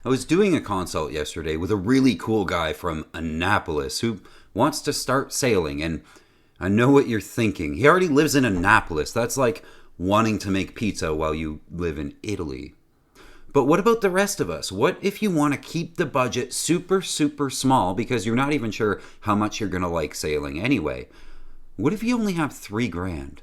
I was doing a consult yesterday with a really cool guy from Annapolis who wants to start sailing, and I know what you're thinking. He already lives in Annapolis. That's like wanting to make pizza while you live in Italy. But what about the rest of us? What if you want to keep the budget super, super small because you're not even sure how much you're going to like sailing anyway? What if you only have 3 grand?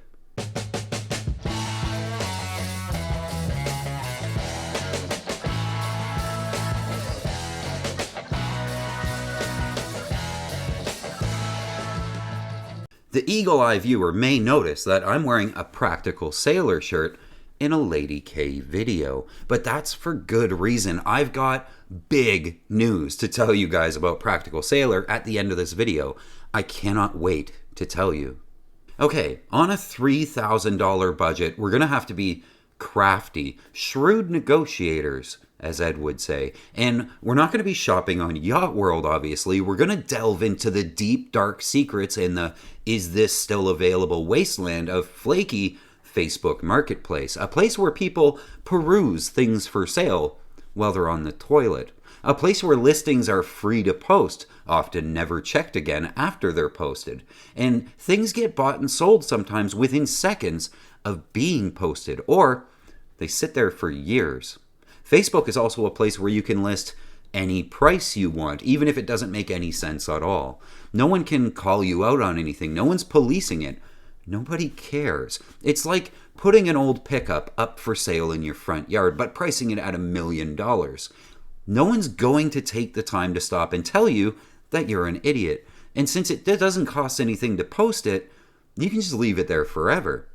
The eagle eye viewer may notice that I'm wearing a practical sailor shirt in a Lady K video, but that's for good reason. I've got big news to tell you guys about Practical Sailor at the end of this video. I cannot wait to tell you. Okay, on a $3,000 budget, we're gonna have to be crafty, shrewd negotiators, as Ed would say. And we're not going to be shopping on Yacht World, obviously. We're going to delve into the deep, dark secrets in the is this still available wasteland of flaky Facebook Marketplace, a place where people peruse things for sale while they're on the toilet, a place where listings are free to post, often never checked again after they're posted, and things get bought and sold sometimes within seconds of being posted, or they sit there for years. Facebook is also a place where you can list any price you want, even if it doesn't make any sense at all. No one can call you out on anything. No one's policing it. Nobody cares. It's like putting an old pickup up for sale in your front yard, but pricing it at $1 million. No one's going to take the time to stop and tell you that you're an idiot. And since it doesn't cost anything to post it, you can just leave it there forever.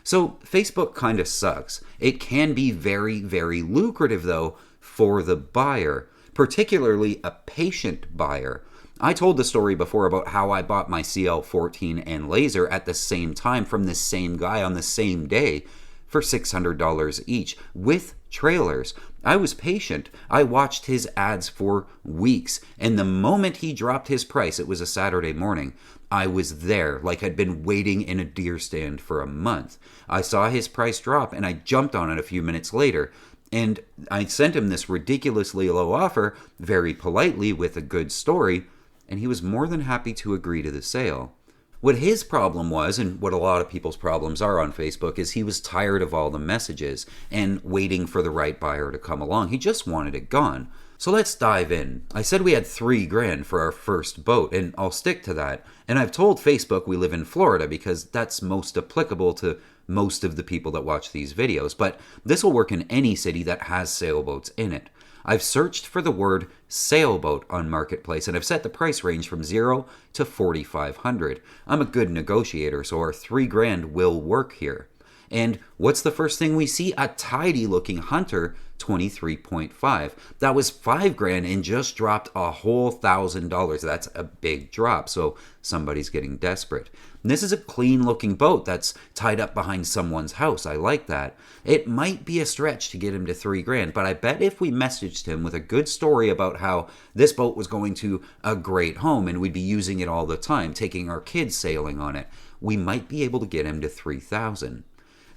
So Facebook kind of sucks. It can be very, very lucrative, though, for the buyer, particularly a patient buyer. I told the story before about how I bought my CL14 and laser at the same time from the same guy on the same day for $600 each with trailers. I was patient. I watched his ads for weeks, and the moment he dropped his price, it was a Saturday morning, I was there like I'd been waiting in a deer stand for a month. I saw his price drop and I jumped on it a few minutes later. And I sent him this ridiculously low offer, very politely with a good story, and he was more than happy to agree to the sale. What his problem was, and what a lot of people's problems are on Facebook, is he was tired of all the messages and waiting for the right buyer to come along. He just wanted it gone. So let's dive in. I said we had 3 grand for our first boat, and I'll stick to that. And I've told Facebook we live in Florida because that's most applicable to most of the people that watch these videos. But this will work in any city that has sailboats in it. I've searched for the word sailboat on Marketplace, and I've set the price range from 0 to 4,500. I'm a good negotiator, so our 3 grand will work here. And what's the first thing we see? A tidy looking Hunter 23.5. That was 5 grand and just dropped a whole $1,000. That's a big drop, so somebody's getting desperate. And this is a clean looking boat that's tied up behind someone's house. I like that. It might be a stretch to get him to 3 grand, but I bet if we messaged him with a good story about how this boat was going to a great home and we'd be using it all the time, taking our kids sailing on it, we might be able to get him to 3,000.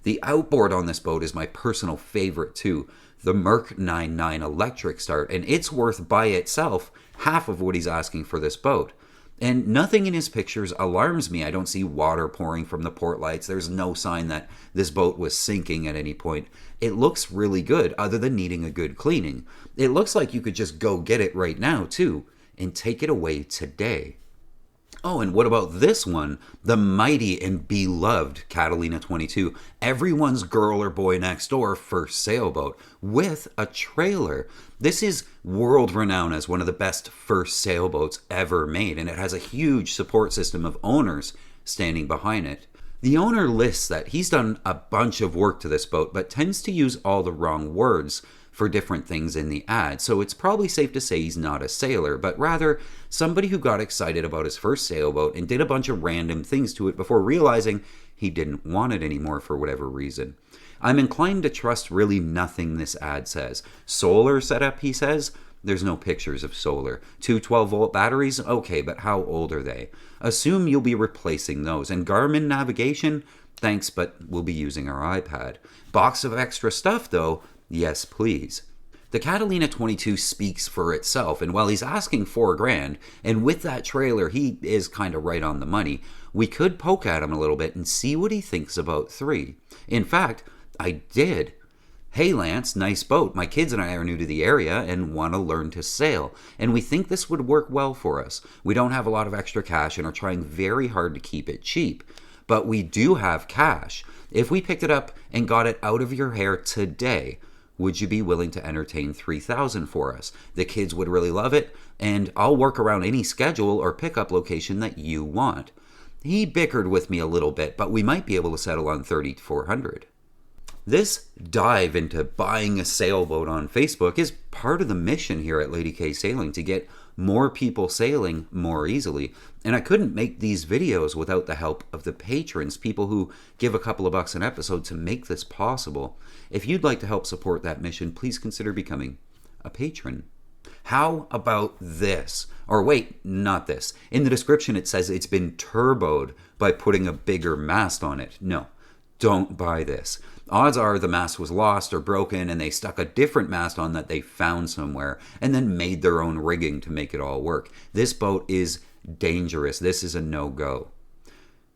The outboard on this boat is my personal favorite too, the Merc 99 electric start, and it's worth by itself half of what he's asking for this boat. And nothing in his pictures alarms me. I don't see water pouring from the port lights. There's no sign that this boat was sinking at any point. It looks really good, other than needing a good cleaning. It looks like you could just go get it right now too, and take it away today. Oh, and what about this one? The mighty and beloved Catalina 22. Everyone's girl or boy next door first sailboat with a trailer. This is world renowned as one of the best first sailboats ever made, and it has a huge support system of owners standing behind it. The owner lists that he's done a bunch of work to this boat, but tends to use all the wrong words for different things in the ad, so it's probably safe to say he's not a sailor, but rather somebody who got excited about his first sailboat and did a bunch of random things to it before realizing he didn't want it anymore for whatever reason. I'm inclined to trust really nothing this ad says. Solar setup, he says. There's no pictures of solar. Two 12-volt batteries? Okay, but how old are they? Assume you'll be replacing those. And Garmin navigation? Thanks, but we'll be using our iPad. Box of extra stuff, though? Yes, please. The Catalina 22 speaks for itself, and while he's asking $4,000, and with that trailer he is kind of right on the money, we could poke at him a little bit and see what he thinks about 3. In fact, I did. Hey Lance, nice boat. My kids and I are new to the area and want to learn to sail, and we think this would work well for us. We don't have a lot of extra cash and are trying very hard to keep it cheap, but we do have cash. If we picked it up and got it out of your hair today, would you be willing to entertain $3,000 for us? The kids would really love it, and I'll work around any schedule or pickup location that you want. He bickered with me a little bit, but we might be able to settle on $3,400. This dive into buying a sailboat on Facebook is part of the mission here at Lady K Sailing, to get more people sailing more easily. And I couldn't make these videos without the help of the patrons, people who give a couple of bucks an episode to make this possible. If you'd like to help support that mission, please consider becoming a patron. How about this? Or wait, not this. In the description it says it's been turboed by putting a bigger mast on it. No, don't buy this. Odds are the mast was lost or broken and they stuck a different mast on that they found somewhere and then made their own rigging to make it all work. This boat is dangerous. This is a no-go.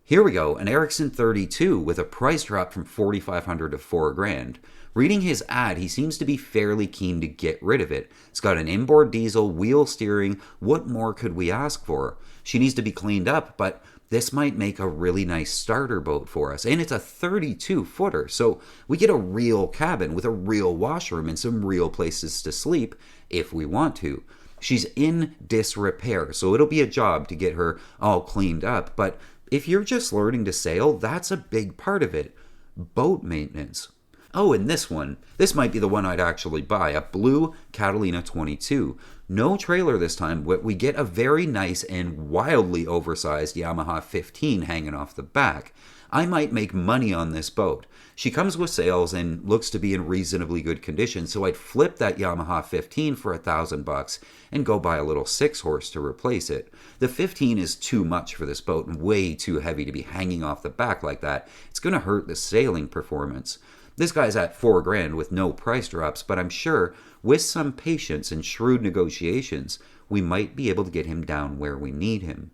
Here we go, an Ericsson 32 with a price drop from $4,500 to $4,000. Reading his ad, he seems to be fairly keen to get rid of it. It's got an inboard diesel, wheel steering. What more could we ask for? She needs to be cleaned up, but this might make a really nice starter boat for us. And it's a 32-footer, so we get a real cabin with a real washroom and some real places to sleep if we want to. She's in disrepair, so it'll be a job to get her all cleaned up. But if you're just learning to sail, that's a big part of it. Boat maintenance. Oh, and this one. This might be the one I'd actually buy. A blue Catalina 22. No trailer this time, but we get a very nice and wildly oversized Yamaha 15 hanging off the back. I might make money on this boat. She comes with sails and looks to be in reasonably good condition, so I'd flip that Yamaha 15 for $1,000 and go buy a little 6-horse to replace it. The 15 is too much for this boat and way too heavy to be hanging off the back like that. It's going to hurt the sailing performance. This guy's at $4,000 with no price drops, but I'm sure with some patience and shrewd negotiations, we might be able to get him down where we need him.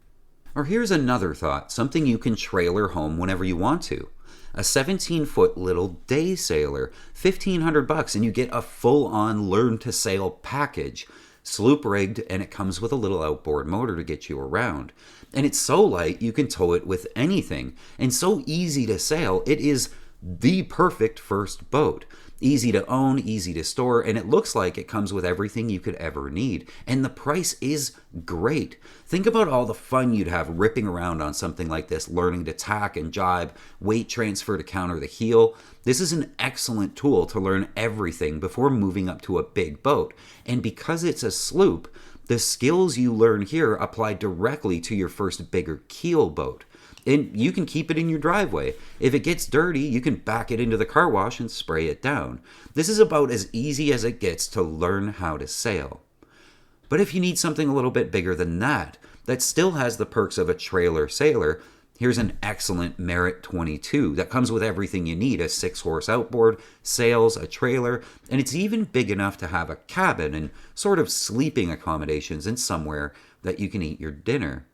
Or here's another thought, something you can trailer home whenever you want to. A 17-foot little day sailor, $1,500, and you get a full-on learn to sail package. Sloop rigged, and it comes with a little outboard motor to get you around. And it's so light you can tow it with anything, and so easy to sail, it is the perfect first boat. Easy to own, easy to store, and it looks like it comes with everything you could ever need. And the price is great. Think about all the fun you'd have ripping around on something like this, learning to tack and jibe, weight transfer to counter the heel. This is an excellent tool to learn everything before moving up to a big boat. And because it's a sloop, the skills you learn here apply directly to your first bigger keel boat. And you can keep it in your driveway. If it gets dirty, you can back it into the car wash and spray it down. This is about as easy as it gets to learn how to sail. But if you need something a little bit bigger than that still has the perks of a trailer sailor, here's an excellent Merit 22 that comes with everything you need: a 6-horse outboard, sails, a trailer, and it's even big enough to have a cabin and sort of sleeping accommodations and somewhere that you can eat your dinner.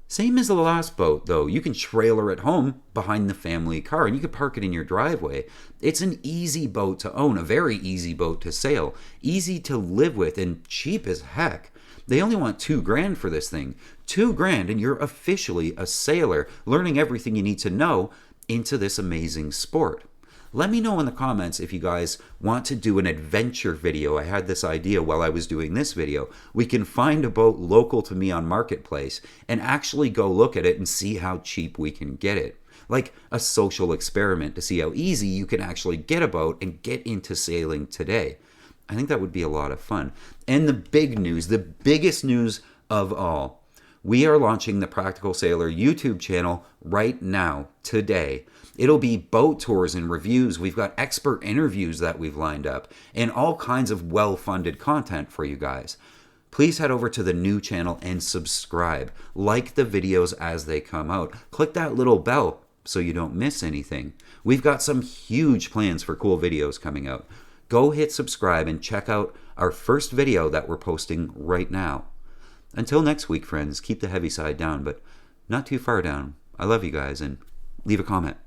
Same as the last boat, though. You can trailer it home behind the family car, and you can park it in your driveway. It's an easy boat to own, a very easy boat to sail, easy to live with, and cheap as heck. They only want $2,000 for this thing. $2,000, and you're officially a sailor, learning everything you need to know into this amazing sport. Let me know in the comments if you guys want to do an adventure video. I had this idea while I was doing this video. We can find a boat local to me on Marketplace and actually go look at it and see how cheap we can get it. Like a social experiment to see how easy you can actually get a boat and get into sailing today. I think that would be a lot of fun. And the big news, the biggest news of all, we are launching the Practical Sailor YouTube channel right now, today. It'll be boat tours and reviews. We've got expert interviews that we've lined up and all kinds of well-funded content for you guys. Please head over to the new channel and subscribe. Like the videos as they come out. Click that little bell so you don't miss anything. We've got some huge plans for cool videos coming out. Go hit subscribe and check out our first video that we're posting right now. Until next week, friends, keep the heavy side down, but not too far down. I love you guys, and leave a comment.